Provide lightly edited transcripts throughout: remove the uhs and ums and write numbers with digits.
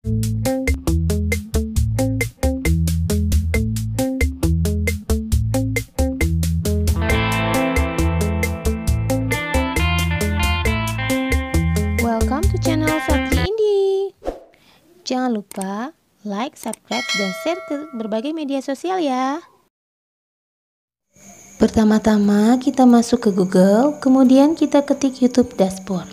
Welcome to channel Sakti Indie. Jangan lupa like, subscribe, dan share ke berbagai media sosial ya. Pertama-tama kita masuk ke Google, kemudian kita ketik YouTube Dashboard.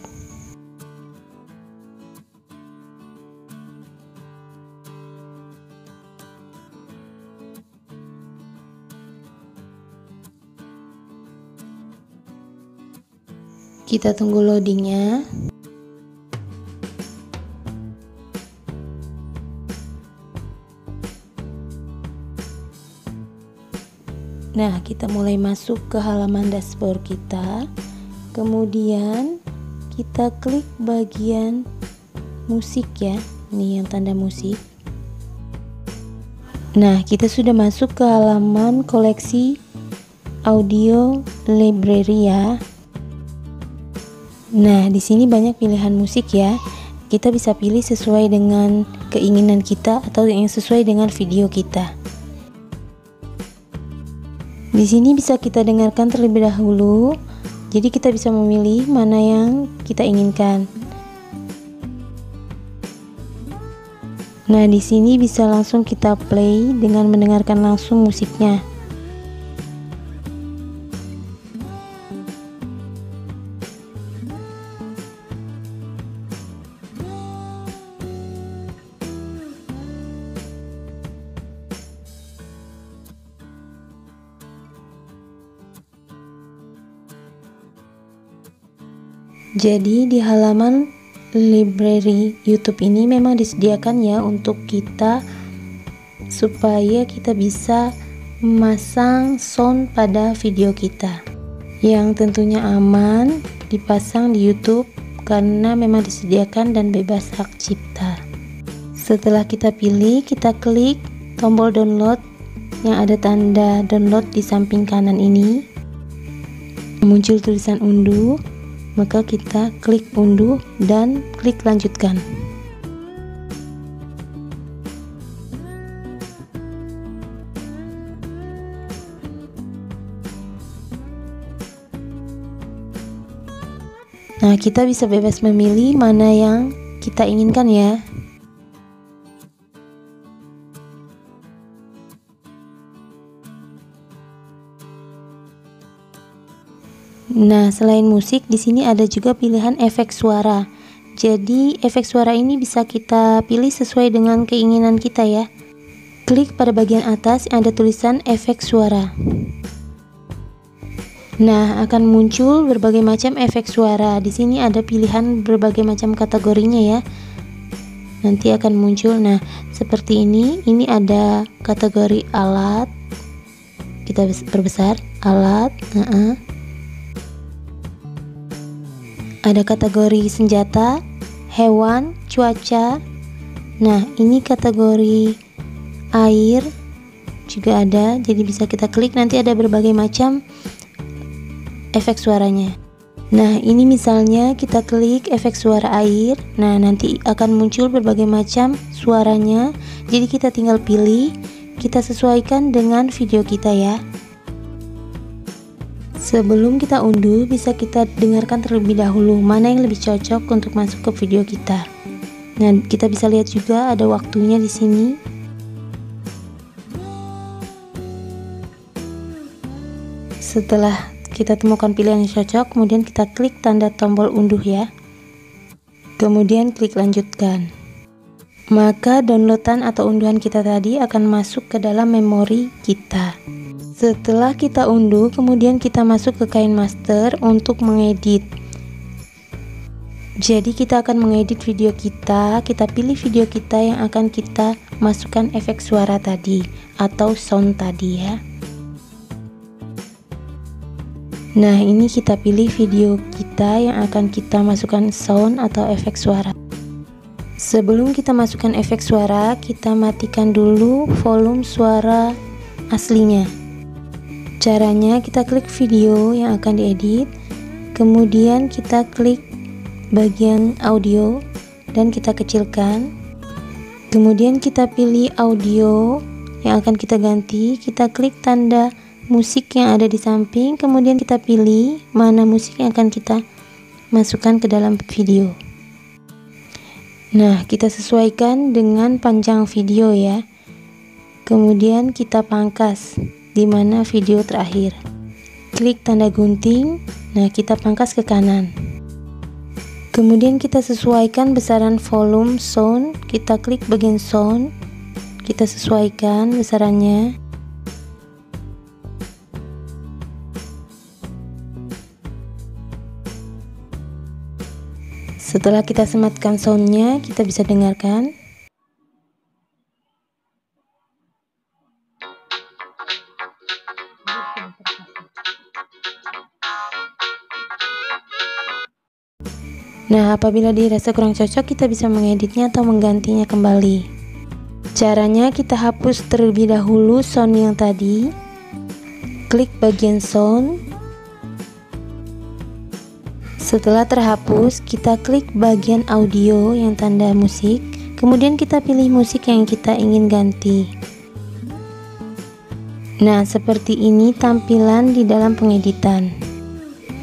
Kita tunggu loadingnya. Nah, kita mulai masuk ke halaman dashboard kita. Kemudian kita klik bagian musik ya. Nih yang tanda musik. Nah, kita sudah masuk ke halaman koleksi audio library ya. Nah, di sini banyak pilihan musik ya. Kita bisa pilih sesuai dengan keinginan kita atau yang sesuai dengan video kita. Di sini bisa kita dengarkan terlebih dahulu, jadi kita bisa memilih mana yang kita inginkan. Nah, di sini bisa langsung kita play dengan mendengarkan langsung musiknya. Jadi di halaman library YouTube ini memang disediakan ya untuk kita supaya kita bisa memasang sound pada video kita yang tentunya aman dipasang di YouTube karena memang disediakan dan bebas hak cipta. Setelah kita pilih, kita klik tombol download yang ada tanda download di samping kanan ini. Muncul tulisan unduh. Maka kita klik unduh dan klik lanjutkan. Nah, kita bisa bebas memilih mana yang kita inginkan ya. Nah, selain musik, di sini ada juga pilihan efek suara. Jadi, efek suara ini bisa kita pilih sesuai dengan keinginan kita ya. Klik pada bagian atas yang ada tulisan efek suara. Nah, akan muncul berbagai macam efek suara. Di sini ada pilihan berbagai macam kategorinya ya. Nanti akan muncul. Nah, seperti ini. Ini ada kategori alat. Kita perbesar alat. Ada kategori senjata, hewan, cuaca. Nah, ini kategori air juga ada. Jadi bisa kita klik, nanti ada berbagai macam efek suaranya. Nah, ini misalnya kita klik efek suara air. Nah, nanti akan muncul berbagai macam suaranya. Jadi kita tinggal pilih, kita sesuaikan dengan video kita ya. Sebelum kita unduh, bisa kita dengarkan terlebih dahulu mana yang lebih cocok untuk masuk ke video kita. Nah, kita bisa lihat juga ada waktunya di sini. Setelah kita temukan pilihan yang cocok, kemudian kita klik tanda tombol unduh ya. Kemudian klik lanjutkan. Maka downloadan atau unduhan kita tadi akan masuk ke dalam memori kita. Setelah kita unduh, kemudian kita masuk ke KineMaster untuk mengedit. Jadi kita akan mengedit video kita pilih video kita yang akan kita masukkan efek suara tadi atau sound tadi ya. Nah, ini kita pilih video kita yang akan kita masukkan sound atau efek suara. Sebelum kita masukkan efek suara, kita matikan dulu volume suara aslinya. Caranya, kita klik video yang akan diedit, kemudian kita klik bagian audio dan kita kecilkan. Kemudian kita pilih audio yang akan kita ganti. Kita klik tanda musik yang ada di samping, kemudian kita pilih mana musik yang akan kita masukkan ke dalam video. Nah, kita sesuaikan dengan panjang video ya. Kemudian kita pangkas di mana video terakhir. Klik tanda gunting. Nah, kita pangkas ke kanan. Kemudian kita sesuaikan besaran volume sound. Kita klik bagian sound. Kita sesuaikan besarannya. Setelah kita sematkan soundnya, kita bisa dengarkan. Nah, apabila dirasa kurang cocok, kita bisa mengeditnya atau menggantinya kembali. Caranya, kita hapus terlebih dahulu sound yang tadi. Klik bagian sound. Setelah terhapus, kita klik bagian audio yang tanda musik. Kemudian kita pilih musik yang kita ingin ganti. Nah, seperti ini tampilan di dalam pengeditan.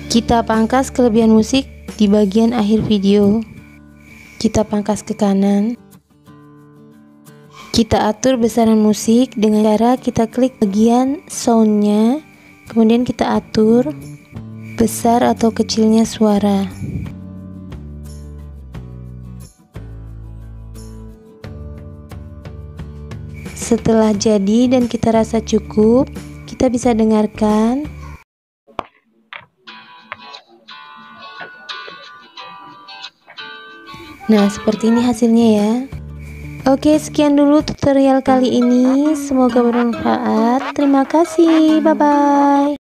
Kita pangkas kelebihan musik di bagian akhir video. Kita pangkas ke kanan. Kita atur besaran musik dengan cara kita klik bagian soundnya. Kemudian kita atur besar atau kecilnya suara. Setelah jadi dan kita rasa cukup, kita bisa dengarkan. Nah, seperti ini hasilnya ya. Oke, sekian dulu tutorial kali ini. Semoga bermanfaat. Terima kasih. Bye-bye.